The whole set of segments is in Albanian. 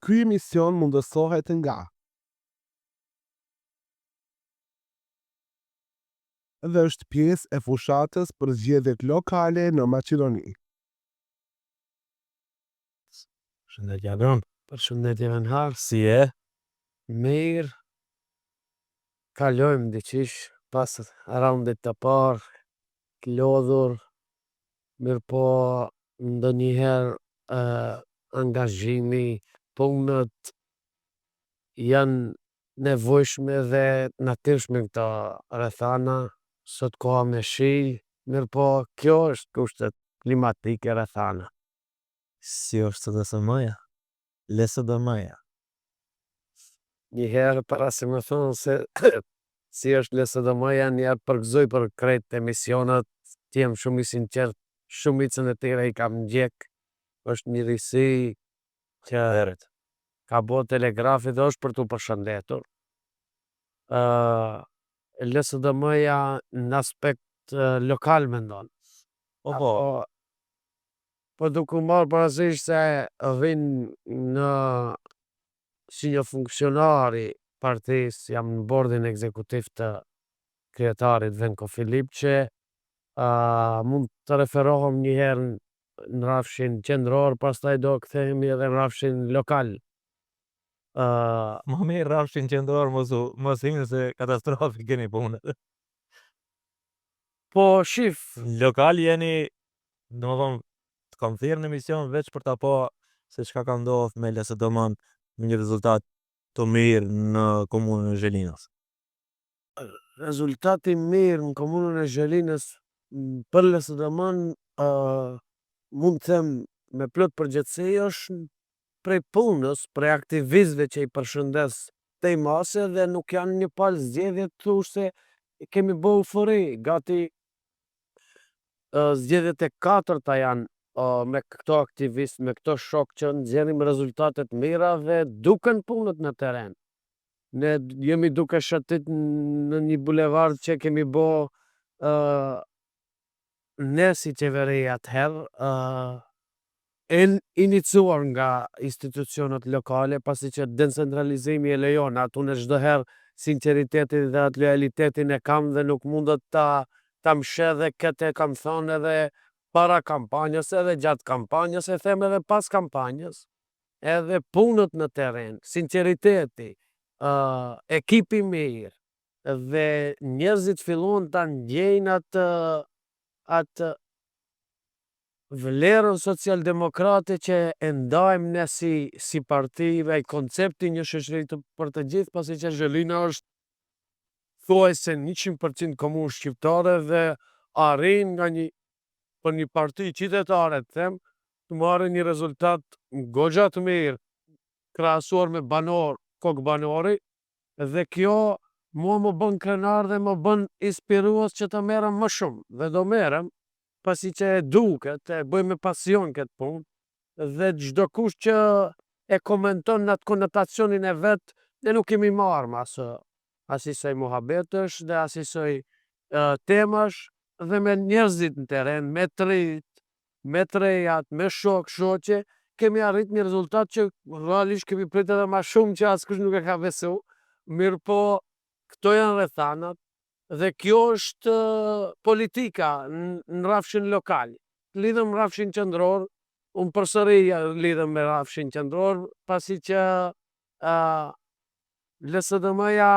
Ky emision mundësohet nga dhe është pjesë e fushatës për zgjedhjet lokale në Maqedoni. Shëndetje Abram. Përshëndetje Venhar. Si e? Mirë. Kalojmë diqish pas raundit të parë, të lodhur, mirë po ndonjëherë angazhimi, punët janë nevojshme dhe natyrshme këto rrethana, sot koha me shi, mirë po kjo është kushtet klimatike rrethana. Si është të SDM-ja? LSDM-ja. Njëherë para se më thonë se si është LSDM-ja, njëherë përgëzoj për krejt emisionat, t'jem shumë i sinqert, shumicën e tjera i kam ndjek, është një risi që ka bo telegrafi dhe është për t'u përshëndetur. LSDM-ja në aspekt lokal mendon. Po duke marrë parasysh se vinë në si një funksionari partisë, jam në bordin ekzekutiv të kryetarit Venko Filipçe, mund të referohem njëherë në rafshin qendror, pastaj do kthehemi edhe në rafshin lokal. Më mirë rafshin qendror, mos hini se katastrofi keni punë. Po shif, Lokal jeni, domethënë, të kam thirrë në emision veç për ta pa se çka ka ndodhur me LSDM-n me një rezultat të mirë në komunën e Zhelinës. rezultati mirë në komunën e Zhelinës për LSDM-n mund të them me plot përgjithësi është prej punës, prej aktivistëve që i përshëndes tej mase dhe nuk janë një palë zgjedhje të thush se kemi bë eufori, gati zgjedhjet e katërta janë me këto aktivistë, me këto shok që nxjerrim rezultate të mira dhe duken punët në teren. Ne jemi duke shëtit në një bulevard që kemi bo ne si qeveri atëherë, iniciuar nga institucionet lokale, pasi që decentralizimi e lejon, atu në çdo herë sinceriteti dhe atë lojalitetin e kam dhe nuk mundet ta mshe dhe këtë e kam thonë edhe para kampanjës, edhe gjatë kampanjës, e them edhe pas kampanjës, edhe punët në teren, sinceriteti, ekipi mirë, dhe njerëzit fillon ta ndjejnë atë vlerën socialdemokrate që e ndajmë ne si parti dhe i koncepti një shoqëri për të gjithë, pasi që Zhelina është thuajse 100% komunë shqiptare dhe arrin nga për një parti qytetare të them, të marrë një rezultat goxha të mirë krahasuar me banor, kok banori, dhe kjo mua më bën krenar dhe më bën inspirues që të merrem më shumë dhe do merrem, pasi që e duket, e bëj me pasion këtë punë dhe çdo kush që e komenton në atë konotacionin e vet, ne nuk kemi marrë më asisoj muhabetësh dhe asisoj temash dhe me njerëzit në teren, me trit, me trejat, me shok, shoqe, kemi arrit një rezultat që realisht kemi prit edhe ma shumë që askush nuk e ka besu, mirë po këto janë rrethanat dhe kjo është politika në rafshin lokal. Lidhem me rafshin qendror, unë përsëri lidhem me rafshin qendror, pasi që LSDM-ja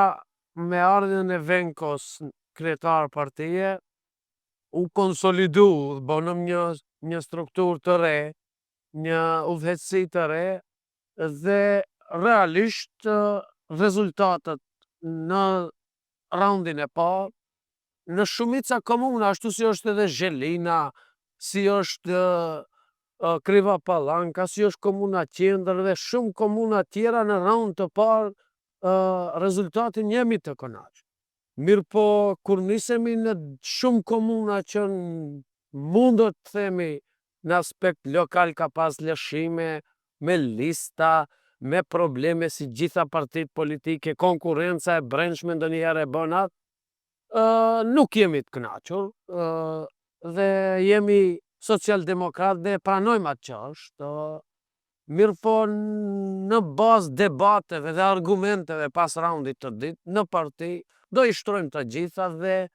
me ardhjen e Venkos kryetar partije u konsolidu, bënëm një strukturë të re, një udhëheqësi të re dhe realisht rezultatet në raundin e parë në shumica komuna, ashtu si është edhe Zhelina, si është Kriva Pallanka, si është komuna Qendër dhe shumë komuna tjera në raund të parë, rezultatin jemi të kënaqur. Mirë po, kur nisemi në shumë komuna që mundot të themi në aspekt lokal ka pas lëshime, me lista, me probleme si gjitha partit politike, konkurenca e brendshme ndonjëherë e bën atë, nuk jemi të kënaqur dhe jemi socialdemokrat dhe pranojmë atë që është, Mirë po në bazë debateve dhe argumenteve pas raundit të ditë, në parti, do i shtrojmë të gjitha dhe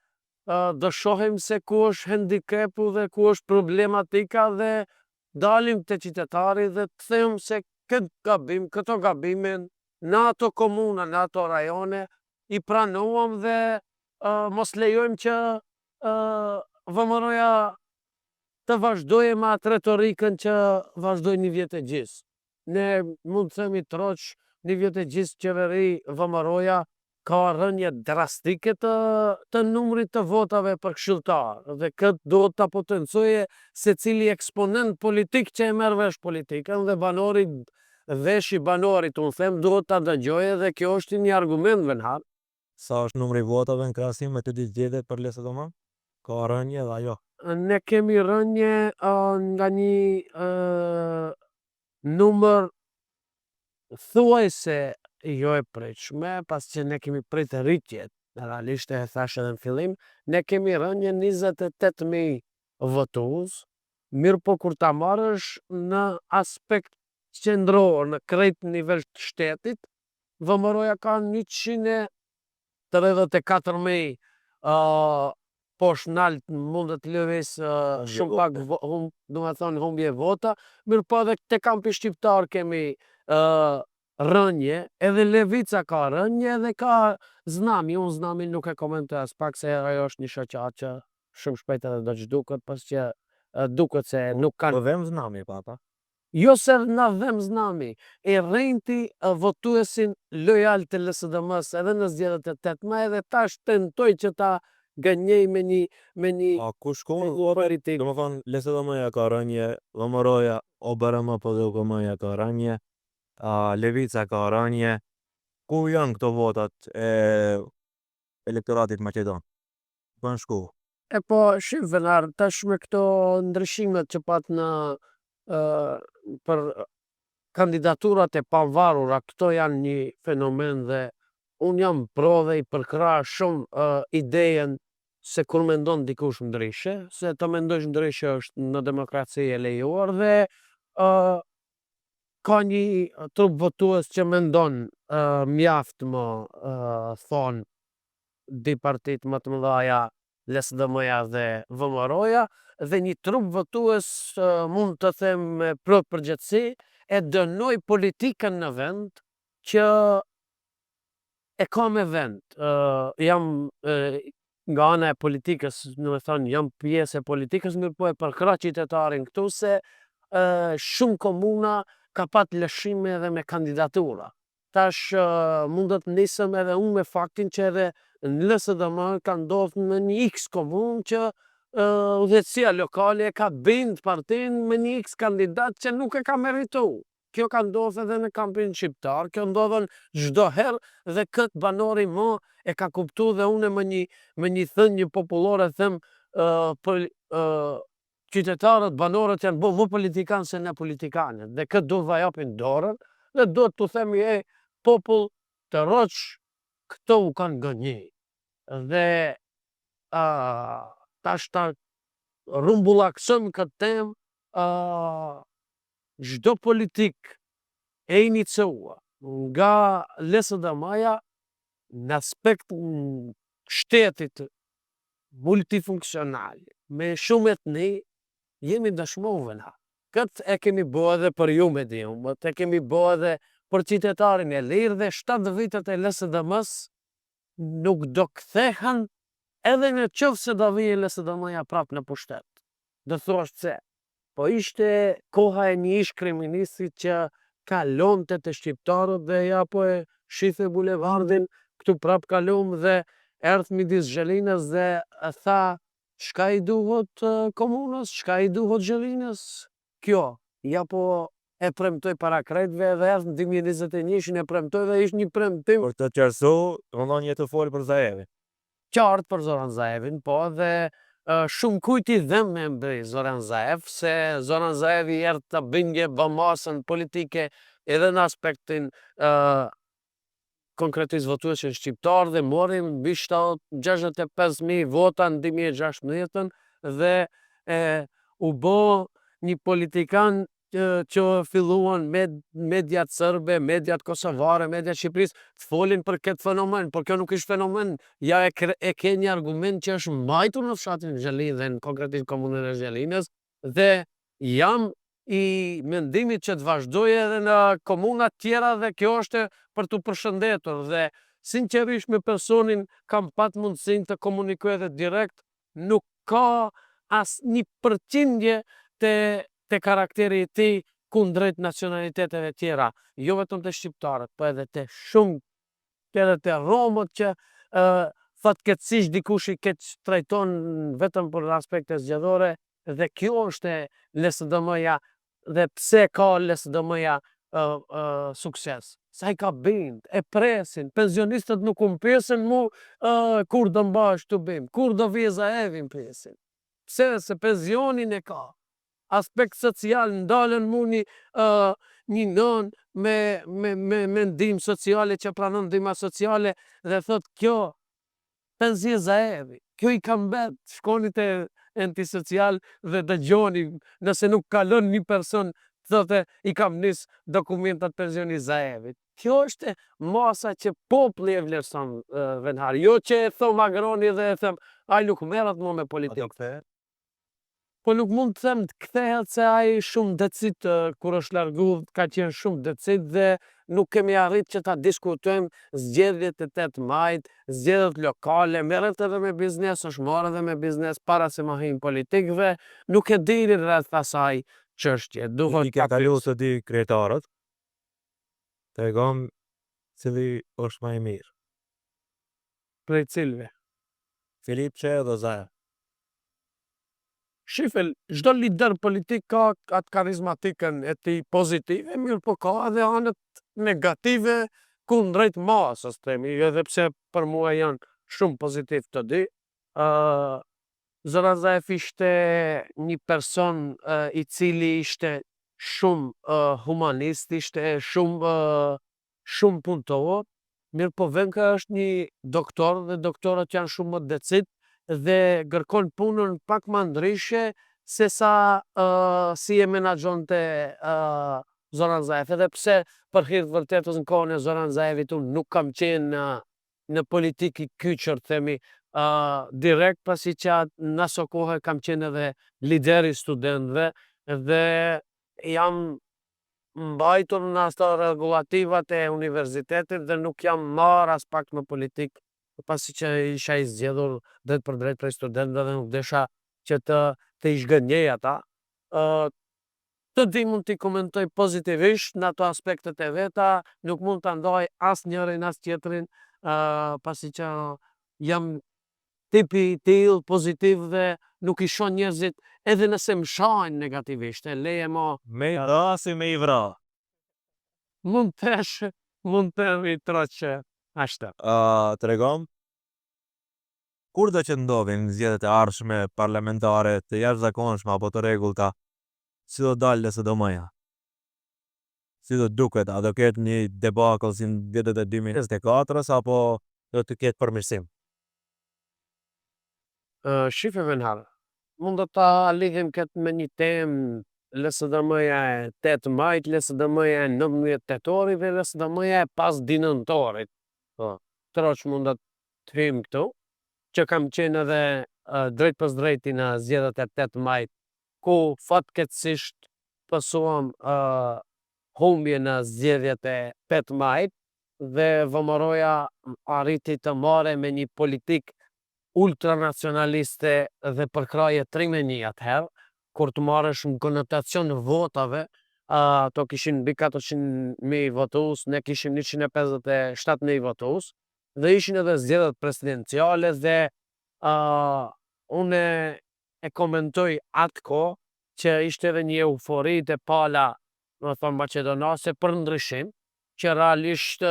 do shohim se ku është handikepu dhe ku është problematika dhe dalim të qytetari dhe të them se këto gabimin në ato komuna, në ato rajone, i pranuam dhe mos lejojmë që VMRO-ja të vazhdojë me atë retorikën që vazhdoi një vjet e gjys. Ne mund të themi troq një vjet e gjys qeveri VMRO-ja ka rënje drastike të numrit të votave për këshilltar dhe këtë do ta potencoje secili eksponent politik që e merr vesh politikën dhe banori vesh i banorit, unë them, duhet ta dëgjojë dhe kjo është një argument venhar. Sa është numri votave në krahasim me të dy zgjedhjet për LSDM? Ka rënje dhe ajo. Ne kemi rënje nga një numër thuajse jo e pritshme, pas që ne kemi pritë rritjet, realisht e thash edhe në fillim, ne kemi rënje 28.000 votues, mirë po kur ta marrësh në aspekt qendror, në krejt nivel të shtetit, VMRO-ja ka 134.000 poshtë nalt mund të lëviz shumë pak humbje vota, mirë po edhe te kampi shqiptar kemi rënje, edhe Levica ka rënje dhe ka Znami, unë Znami nuk e komentoj as pak se ajo është një shoqat që shumë shpejt edhe do ç'duket, pas që duket se nuk kanë. Po vëm Znami pata. Jo se na dhem Znami, e rrejti votuesin lojal të LSDM-s edhe në zgjedhjet e 8 edhe tash tentoj që ta gënjej me një A ku shkon politik. domethënë LSDM-ja ka rënje, VMRO-ja, OBRM PDUKM-ja ka rënje, Levica ka rënje. Ku janë këto votat e elektoratit maqedon? Ku janë shku? E po, shif venar, tash me këto ndryshimet që pat në për kandidaturat e pavarura, këto janë një fenomen dhe unë jam pro dhe i përkrah shumë idejen se kur mendon dikush ndryshe, se të mendosh ndryshe është në demokraci e lejuar dhe ka një trup votues që mendon mjaft më thonë dy partit më të mëdhaja, LSDM-ja dhe VMRO-ja, dhe një trup votues mund të them me plot përgjegjësi e dënoi politikën në vend që e ka me vend. Jam nga ana e politikës, do të thonë jam pjesë e politikës, mirë po e përkrah qytetarin këtu se shumë komuna ka pat lëshime edhe me kandidatura. Tash mund të nisem edhe unë me faktin që edhe në LSDM ka ndodhur në një X komunë që udhëheqësia lokale e ka bind partin me një X kandidat që nuk e ka meritu. Kjo ka ndodhur edhe në kampin shqiptar, kjo ndodhen çdo herë dhe këtë banori më e ka kuptu dhe unë me një thënie popullore them qytetarët, banorët janë bo më politikanë se ne politikanë dhe këtë duhet ta japin dorën dhe duhet t'u themi popull të roq këto u kanë gënjej. Dhe tash ta rumbullaksojmë këtë temë, çdo politik e iniciuar nga LSDM-ja në aspekt shtetit multifunksional, me shumë etni, jemi dëshmuar na. Këtë e kemi bo edhe për ju me diun, e kemi bo edhe për qytetarin e lirë dhe 7 vitet e LSDM-s nuk do kthehen edhe në qoftë se do vijë LSDM-ja prap në pushtet. Do thuash pse? Po ishte koha e një ish kryeministit që kalonte te shqiptarët dhe ja po e shife bulevardin, këtu prap kalum dhe erdh midis Zhelinës dhe tha çka i duhet komunës, çka i duhet Zhelinës? Kjo, ja po e premtoj para krejtve dhe erdh në 2021 e premtoj dhe ishte një premtim. Për të qartësu, domethënë je të fol për Zaevin. Qartë për Zoran Zaevin, po dhe shumë kujt i dhem me mbi Zoran Zaev, se Zoran Zaevi erdh të bindje bamasën politike edhe në aspektin konkretisht votuesin shqiptar dhe morim mbi 65.000 vota në 2016 dhe u bo një politikan që filluan mediat serbe, mediat kosovare, mediat Shqipërisë të folin për këtë fenomen, por kjo nuk ishte fenomen. Ja e ke një argument që është mbajtur në fshatin Zhelinë dhe në konkretisht komunën e Zhelinës, dhe jam i mendimit që të vazhdoj edhe në komuna tjera, dhe kjo është për të përshëndetur, dhe sinqerisht me personin kam pat mundësin të komunikoj edhe direkt, nuk ka as një përqindje të karakteri i tij kundrejt nacionaliteteve tjera, jo vetëm të shqiptarët, po edhe të shumë, edhe të romët që fatkeqësisht dikush i keq trajton vetëm për aspekte zgjedhore, dhe kjo është LSDM-ja, dhe pse ka LSDM-ja sukses. Sa i ka bind, e presin, pensionistët nuk presin mu kur do mbash të bim, kur do vjeza evin presin. Pse? Se pensionin e ka. Aspekt social, ndalën mu një nën me ndihmë sociale që pranon ndihma sociale dhe thot kjo penzjeza evi, kjo i ka mbet, shkoni te antisocial dhe dëgjoni, nëse nuk kalon një person thote i kam nis dokumentat pensionit Zaevit. Kjo është masa që populli e vlerëson, venhar, jo që e thom Agroni dhe e them ai nuk merret më me politikë. Po nuk mund të them të kthehet se ai shumë decit kur është largu, ka qenë shumë decit dhe nuk kemi arrit që ta diskutojmë zgjedhjet e 8 majit, zgjedhjet lokale, merret edhe me biznes, është marrë edhe me biznes para se ma hyjnë politikëve, nuk e dini rreth asaj çështje. I ka kalu të di kryetarët, tregom cili është më i mirë. Prej cilve? Filip Çe dhe Zaev. Shifel, çdo lider politik ka atë karizmatikën e tij pozitive, mirë po ka edhe anët negative kundrejt masës, themi, edhe pse për mua janë shumë pozitiv të dy. Zoran Zaev ishte një person i cili ishte shumë humanist, ishte shumë punëtor, mirë po vend ka është një doktor dhe doktorët janë shumë më decit dhe kërkon punën pak më ndryshe se sa si e menaxhonte Zoran Zaev. Edhe pse për hir të vërtetës në kohën e Zoran Zaevit unë nuk kam qenë në politikë i kyçur, themi, direkt, pasi që në aso kohë kam qenë edhe lideri studentëve dhe jam mbajtur në ato rregulativat e universitetit dhe nuk jam marrë as pak në politikë, pasi që isha i zgjedhur drejt për drejt prej studentëve dhe nuk desha që të i zhgënjej ata. Të di mund t'i komentoj pozitivisht në ato aspektet e veta, nuk mund të ndaj as njërin as tjetrin, pasi që jam tipi i tillë pozitiv dhe nuk i shoh njerëzit edhe nëse më shajnë negativisht, e leje mo. Me i dha si me i vra. Mund të i troqë ashtë. Tregom, kur do që ndodhin zgjedhjet e ardhshme parlamentare të jashtëzakonshme apo të rregullta, si do dalë LSDM-ja? Si do duket, a do ketë një debakull si në vitet e 2024 apo do të ketë përmirësim? Shife venhar, mund të ta lidhim këtë me një temë, LSDM-ja e 8 majit, LSDM-ja e 19 tetorit dhe LSDM-ja e pas dinëntorit. Troç mund të hyjmë këtu, që kam qenë edhe drejt pas drejti në zgjedhjet e 8 majit, ku fatkeqësisht pësuam humbje në zgjedhjet e 8 majit dhe VMRO-ja arriti të marrë me një politikë ultranacionaliste dhe përkraje trimeni atëherë, kur të marrësh në konotacion votave, ato kishin mbi 400.000 votues, ne kishim 157.000 votues, dhe ishin edhe zgjedhjet presidenciale dhe unë e komentoj atë kohë që ishte edhe një eufori të pala, do të thonë maqedonase, për ndryshim, që realisht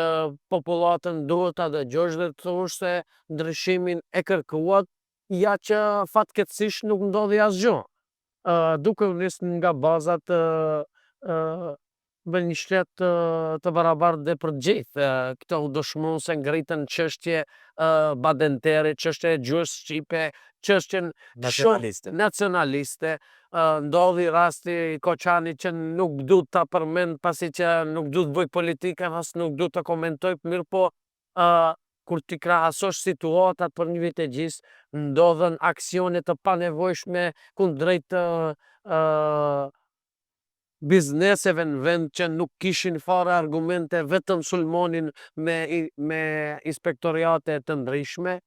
popullatën duhet ta dëgjosh dhe të thosh se ndryshimin e kërkuat, ja që fatkeqësisht nuk ndodhi asgjë. Duke u nisë nga bazat bën një shtet të barabartë dhe për gjithë. Këto u dëshmu se ngritën çështje badenteri, çështje e gjuhës shqipe, çështjen Nacionaliste. nacionaliste. Ndodhi rasti Koçani që nuk du ta përmend pasi që nuk du të bëj politikë, as nuk du të komentoj, mirë po kur ti krahasosh situatat për një vit e gjys, ndodhen aksione të panevojshme kundrejt bizneseve në vend që nuk kishin fare argumente, vetëm sulmonin me inspektoriate të ndryshme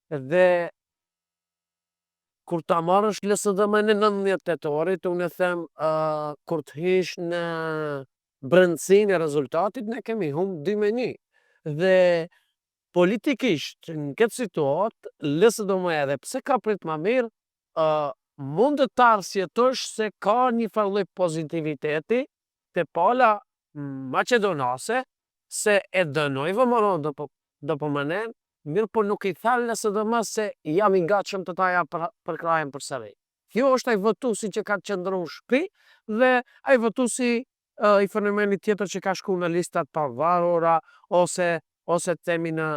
dhe kur ta marrësh LSDM-n e 19 tetorit, unë e them kur të hish në brendësinë e rezultatit, ne kemi humbë 2-1. Dhe politikisht, në këtë situatë, LSDM-ja edhe pse ka prit ma mirë, mund të arsjetosh se ka një farë pozitiviteti te pala maqedonase, se e dënoi VMRO dopo mënen, mirë po nuk i tha LSDM se jam i gatshëm të ta jap përkrajen përsëri. Kjo është ai votuesi që ka qëndru në shtëpi dhe ai votuesi i fenomeni tjetër që ka shku në listat pavarura ose themi në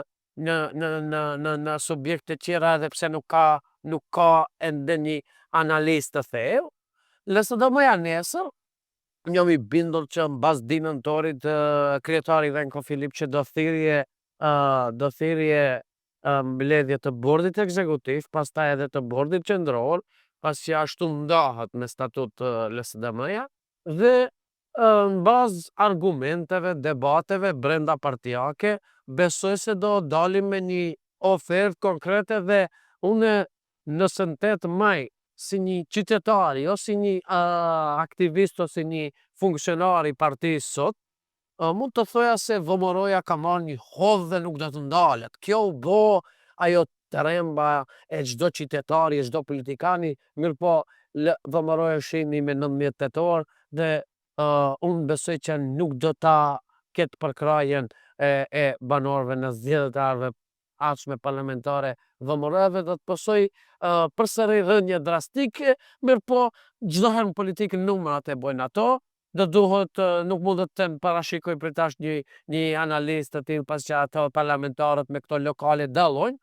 subjekte tjera edhe pse nuk ka ende një analist të thellë. LSDM-ja nesër, jam i bindur që mbas dinëntorit kryetari Renko Filip që do thirrje mbledhje të bordit ekzekutiv, pastaj edhe të bordit qendror, pasi ashtu ndahet me statut LSDM-ja, dhe në bazë argumenteve, debateve brenda partijake, besoj se do dalim me një ofertë konkrete dhe une nëse në 8 maj si një qytetari, o si një aktivist, o si një funksionar i partisë sot, mund të thoja se VMRO-ja ka marrë një hodhë dhe nuk do të ndalet. Kjo u bo ajo tremba e çdo qytetari, e çdo politikani, mirë po VMRO-ja shihni me 19 tetor dhe unë besoj që nuk do ta ketë përkrajen e banorëve në zgjedhëtarëve ardhshme parlamentare VMRO-ve, do të pësoj përsëri rënje drastike, mirë po çdo herë në politikë numrat e bojnë ato, do duhet nuk mund të parashikoj për tash një analist të tillë pas që ato parlamentarët me këto lokale dallojnë,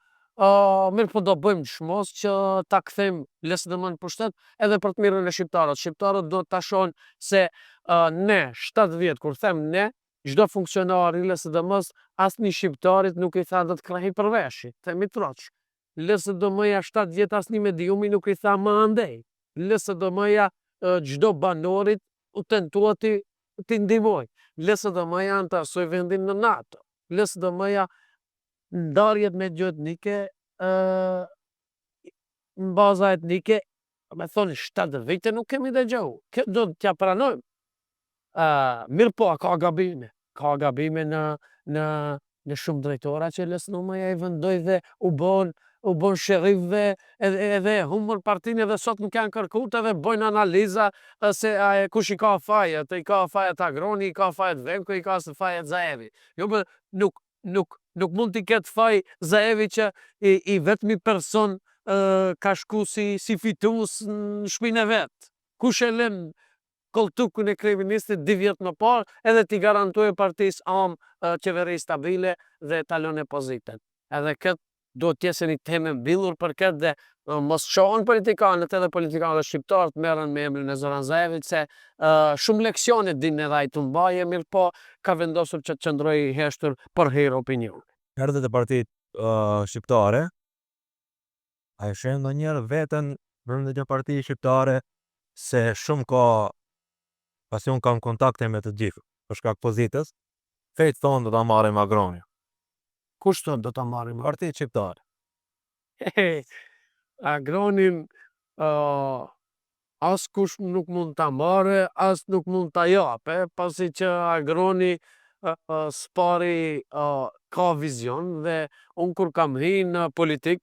mirë po do bëjmë çmos që ta kthejmë LSDM-n në pushtet edhe për të mirën e shqiptarët. Shqiptarët do ta shohin se ne 7 vjet, kur them ne, çdo funksionar i LSDM-s asnjë shqiptarit nuk i tha do të krahej për veshi, themi troç. LSDM-ja 7 vjet asnjë mediumi nuk i tha më andej. LSDM-ja çdo banorit u tentua ti ndihmoj. LSDM-ja antarësoi vendin në NATO. LSDM-ja ndarjet me etnike në baza etnike, me thonë 7 vite nuk kemi dëgjuar. Kjo do t'ja pranojmë. Mirë po, ka gabime. Ka gabime në shumë drejtora që LSDM-ja i vendoi dhe u bon sherif dhe edhe humbën partinë edhe sot nuk janë kërkuar edhe bojnë analiza se kush i ka fajet, i ka fajet Agroni, i ka fajet Venko, i ka fajet Zaevi. Jo, nuk mund t'i ketë faj Zaevi që i vetmi person ka shku si fitues në shpinë e vet. Kush e lën koltukun e kryeministit 2 vjet më parë edhe t'i garantoi partisë amë qeveri stabile dhe talon pozitën. Edhe këtë duhet t'jesë një temë mbyllur për këtë dhe mos shohin politikanët edhe politikanët shqiptarët merren me emrin e Zoran Zaevit se shumë leksione din edhe ai të mbaje, mirë po ka vendosur që të qëndroj i heshtur për hir opinion. Erdhët e partitë shqiptare, a e shen ndonjëherë veten brenda një partie shqiptare se shumë ka, pasi unë kam kontakte me të gjithë për shkak pozitës, fejt thonë do ta marrim Agroni. Kush thot do ta marrim? Partitë shqiptare. Agronin as kush nuk mund ta marrë, as nuk mund ta jape, pasi që Agroni spari ka vizion dhe unë kur kam hi në politik,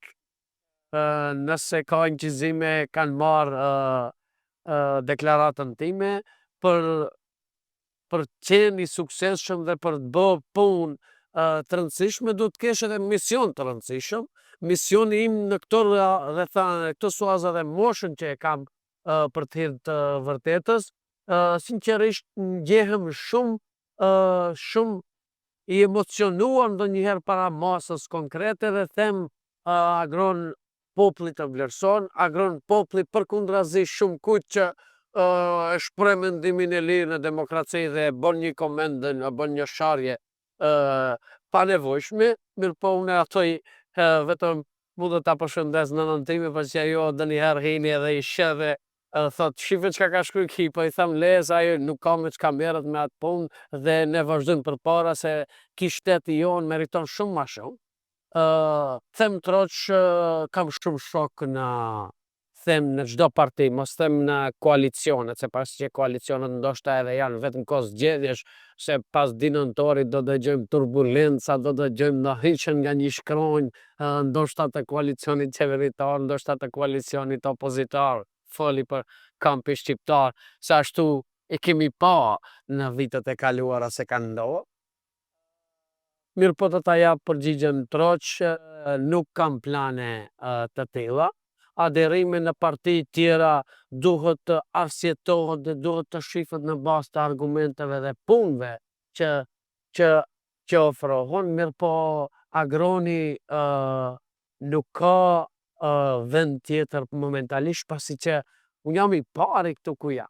nëse ka inqizime kanë marrë deklaratën time për qenë i suksesshëm dhe për të bërë punë të rëndësishme, do të kesh edhe mision të rëndësishëm. Misioni im në këto suaza dhe moshën që e kam për të hir të vërtetës, sinqerisht ndjehem shumë i emocionuar ndonjëherë para masës konkrete dhe them agron populli të vlerëson, agron populli përkundrazi shumë kujt që e shpreh mendimin e lirë në demokraci dhe bën një koment dhe bën një sharje pa nevojshme, mirëpo unë atoj vetëm mu do ta përshëndes nënën time, që ajo ndonjëherë hini edhe i sheh dhe thot shife çka ka shkruaj ki, po i them lez, ajo nuk ka me çka merret me atë punë dhe ne vazhdojmë përpara se ky shteti jon meriton shumë ma shumë. Them troç kam shumë shok në çdo parti, mos them në koalicionet, se pas që koalicionet ndoshta edhe janë vetëm kohë zgjedhjesh, se pas di nëntorit do dëgjojmë turbulenca, do dëgjojmë në hiqen nga një shkronjë, ndoshta të koalicionit qeveritar, ndoshta të koalicionit opozitar, foli për kampi shqiptar, se ashtu e kemi pa në vitet e kaluara se kanë ndodhur. Mirë po të ta jap përgjigjen troq, nuk kam plane të tilla. Aderimi në parti tjera duhet të arsjetohet dhe duhet të shifet në bazë të argumenteve dhe punëve që ofrohen, mirë po agroni nuk ka vend tjetër momentalisht, pasi që unë jam i pari këtu ku jam.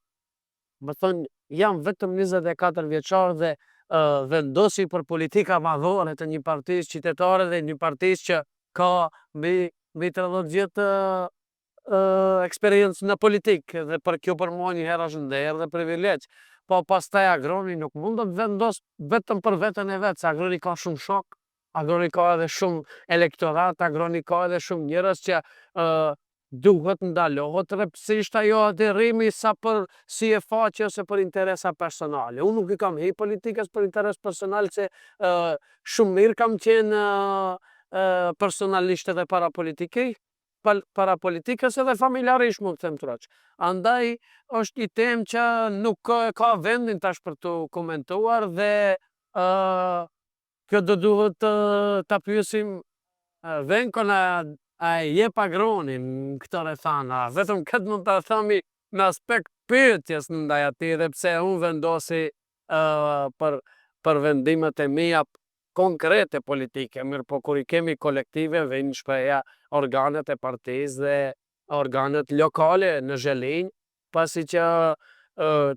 Më thënë, jam vetëm 24 vjeçar dhe vendosi për politika madhore të një partisë qytetare dhe një partisë që ka mbi 30 vjetë eksperiencë në politikë, dhe për kjo për mua njëherë është nder dhe privilegj. Po pastaj agroni nuk mund të vendos vetëm për veten e vet, se agroni ka shumë shok, agroni ka edhe shumë elektorat, agroni ka edhe shumë njerëz që duhet ndalohet rreptësisht ajo aderimi sa për si e faqe ose për interesa personale. Unë nuk i kam hi politikës për interes personal, se shumë mirë kam qenë personalisht edhe para politikës edhe familjarisht më them troq. Andaj është një temë që nuk ka vendin tash për të komentuar dhe kjo do duhet ta pyesim Venkon a e jep agronin këtë rethana, vetëm këtë mund ta themi me aspekt pyetjes ndaj atij, dhe pse unë vendosi për vendimet e mia konkrete politike, mirë po kur i kemi kolektive vijnë shpreha organet e partisë dhe organet lokale në Zhelinj, pasi që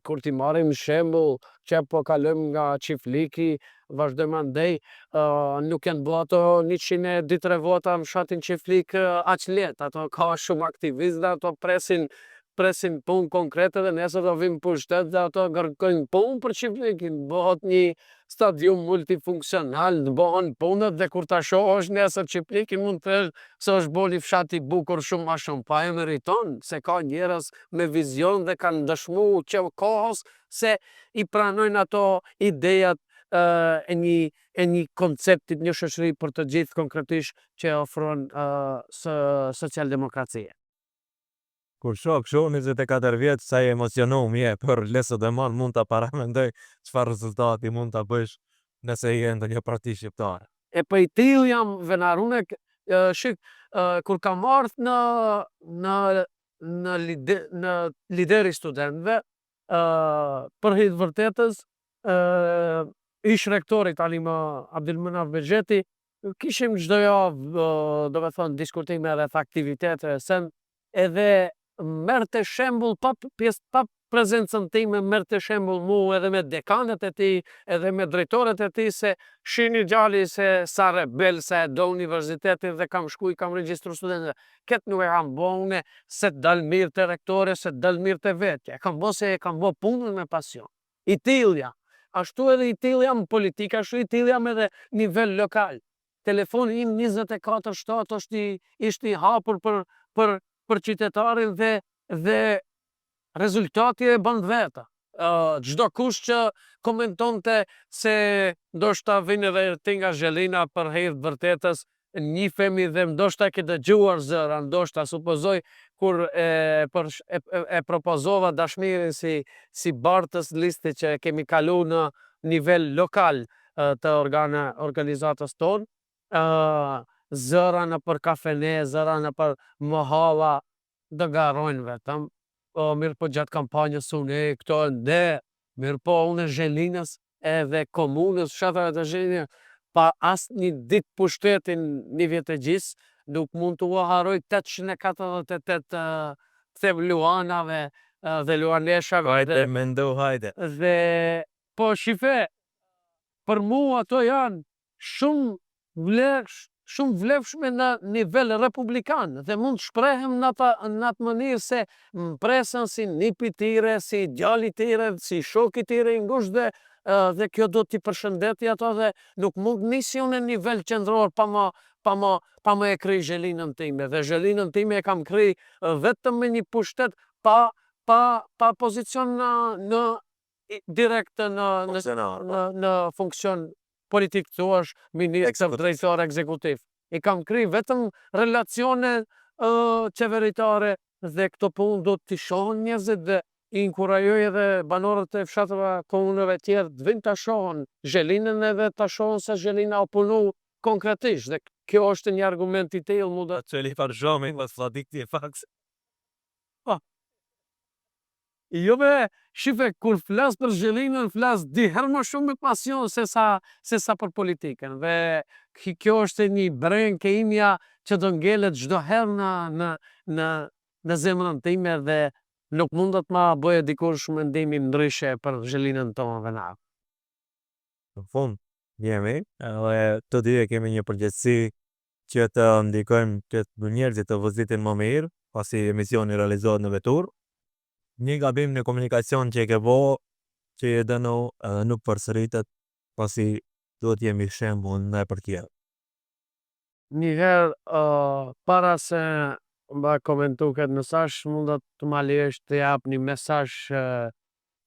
kur ti marrim shembull që po kalojmë nga Çifliki, vazhdojmë andej, nuk janë bë ato 102-3 vota në fshatin Çiflik aq let, ato ka shumë aktivistë, ato presin punë konkrete dhe nesër do vim pushtet dhe ato kërkojnë punë për Çiflikin, bëhet një stadium multifunksional, bëhen punët dhe kur ta shohësh nesër Çiflikin mund të thësh se është boli fshati i bukur shumë ma shumë, pa e meriton, se ka njerëz me vizion dhe kanë dëshmuar që kohës se i pranojnë ato idejat e një konceptit, një shoqëri për të gjithë konkretisht që ofron socialdemokracia. Kur shoh kështu 24 vjet, sa i emocionuar je për lesët e man, mund ta paramendoj çfarë rezultati mund ta bësh nëse je ndonjë parti shqiptare. E po i tillë jam venarune, shik, kur kam ardhur në lideri studentëve, për hir të vërtetës, ish rektori tani më Abdulmenaf Bexheti, kishim çdo javë, do të thonë, diskutime rreth aktivitete sen, edhe merrte shembull pa prezencën time, merrte shembull mu edhe me dekanët e tij, edhe me drejtorët e tij, se shihni gjali se sa rebel, se do universitetin dhe kam shku i kam regjistru studentëve. Këtë nuk e kam bo une se dal mirë të rektore, se dal mirë të vetja. E kam bo se e kam bo punën me pasion. I tillja. Ashtu edhe i tillja jam politika, ashtu i tillja jam edhe nivel lokal. Telefoni im 24/7 ishte i hapur për qytetarin dhe rezultati e bën veta. Çdo kush që komentonte se ndoshta vjen edhe ti nga Zhelina, për hir të vërtetës njihemi dhe ndoshta ke dëgjuar zëra, ndoshta supozoj kur e propozova Dashmirin si bartës liste që kemi kalu në nivel lokal të organizatës tonë, zëra në për kafene, zëra në për mohalla, do garojnë vetëm. mirë po gjatë kampanjës unë këto nde, mirë po unë e Zhelinës edhe komunës fshatrat të Zhelinës, pa asë një ditë pushtetin një vjetë e gjisë, nuk mund të haroj 848 them luanave dhe luaneshave. Hajde, mendu, hajde. Dhe po shife, për mu ato janë shumë vlefshme në nivel republikan dhe mund të shprehem në atë mënyrë se më presën si nipi tire, si djali tire, si shoki tire i ngushtë dhe kjo do t'i përshëndeti ato dhe nuk mund nisi unë në nivel qendror pa më e kry Zhelinën time. Dhe Zhelinën time e kam kry vetëm me një pushtet pa pozicion në direkt në funksion politik, thua është ministër, drejtor ekzekutiv. I kam kry vetëm relacione qeveritare dhe këto punë do t'i shohën njerëzit dhe i inkurajoj edhe banorët e fshatrave komunëve tjerë të vinë ta shohën Zhelinën edhe ta shohën se Zhelina o punu konkretisht dhe kjo është një argument i tillë mu dhe Qëli farë zhomi, më s'fladik t'i e faks. Jo me, shife, kur flas për Zhelinën, flas diherë më shumë me pasion se sa për politikën. Dhe kjo është një brengë imja që do ngelet çdo herë në zemrën time dhe nuk mundet ma bëje dikush mendimi ndryshe për Zhelinën tonë dhe na. Në fund, jemi, edhe të dy e kemi një përgjegjësi që të ndikojmë që të njerëzit të vëzitin më mirë, pasi emisioni realizohet në vetur. Një gabim në komunikacion që e ke bo, që e dënu edhe nuk përsëritet, pasi do t'jemi shembull ndaj për tjerë. Njëherë, para se mba komentu këtë mesazh, mundet të ma lesh të jap një mesazh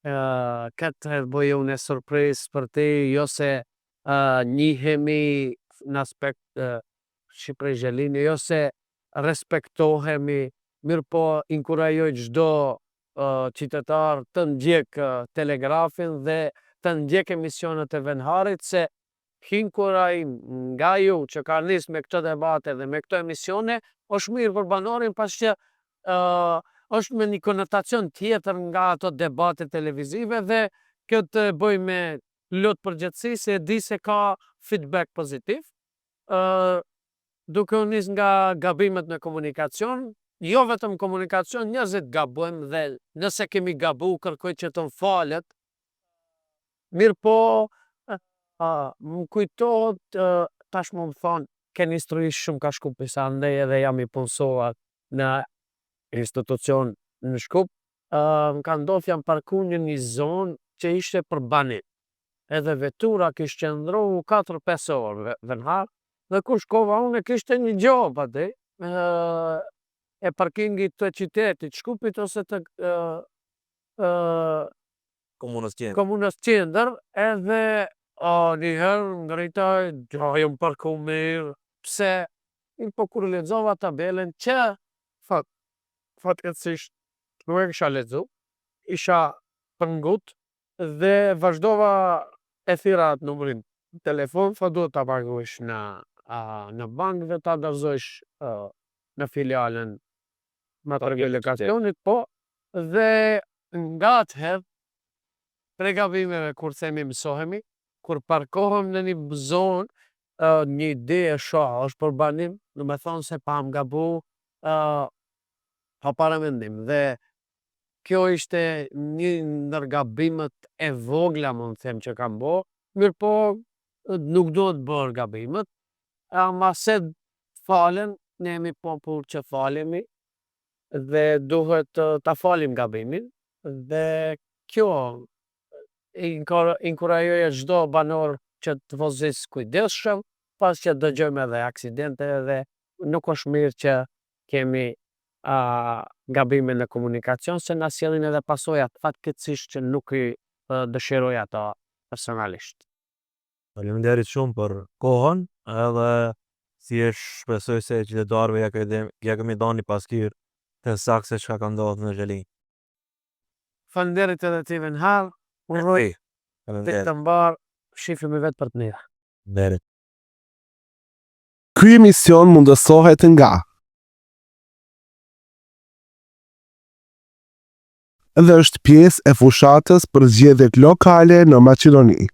këtë bëj unë e surprizë për ti, jo se njihemi në aspekt Shqipëri Zhelinë, jo se respektohemi, mirë po inkurajoj çdo qytetar të ndjek telegrafin dhe të ndjek emisionet e Venharit se hinkuraj nga ju që ka nis me këtë debate dhe me këtë emisione është mirë për banorin pas që është me një konotacion tjetër nga ato debate televizive dhe këtë bëj me lot përgjithësi se di se ka feedback pozitiv. Duke u nis nga gabimet në komunikacion, jo vetëm komunikacion, njerëzit gabojmë dhe nëse kemi gabu, kërkoj që të më falet. Mirë po, më kujtohet, tash më thonë, keni instruish shumë ka Shkup, sa ndej edhe jam i punësuar në institucion në Shkup. Më ka ndodhur jam parku në një zonë që ishte për banim. Edhe vetura kishte qëndru 4-5 orë Venhar, dhe kur shkova unë kishte një gjop aty, e parkingit të qytetit Shkupit ose të komunës qendër, edhe njëherë ngrita, jam parku mirë, pse? Po kur lexova tabelen që fatkeqësisht nuk e kisha lexu, isha pëngut dhe vazhdova e thira atë numrin telefon, fa duhet ta paguash në bankë dhe ta dorëzosh në filialen me telekomunikacionit, po, dhe nga atëherë prej gabimeve kur themi mësohemi, kur parkohem në një zonë, një ide e shoh është për banim, do me thonë se pa më gabu, pa paramendim. Dhe kjo ishte një ndër gabimet e vogla, mund të them që kam bo, mirë po nuk do të bërë gabimet, ama se falen, ne jemi popull që falemi dhe duhet ta falim gabimin dhe kjo inkurajoja çdo banor që të vozis kujdesshëm, pas që dëgjojmë edhe aksidente dhe nuk është mirë që kemi gabime në komunikacion se na sjellin edhe pasojat fatkeqësisht që nuk i dëshiroj ato personalisht. Faleminderit shumë për kohën, edhe si e shpresoj se qytetarëve ja kemi dhënë një pasqyrë të saktë se çka ka ndodhur në Zhelinë. Faleminderit edhe ti Venhar, uroj të mbar, shifemi vetë për të mirë. Faleminderit. Ky emision mundësohet nga dhe është pjesë e fushatës për zgjedhjet lokale në Maqedoni.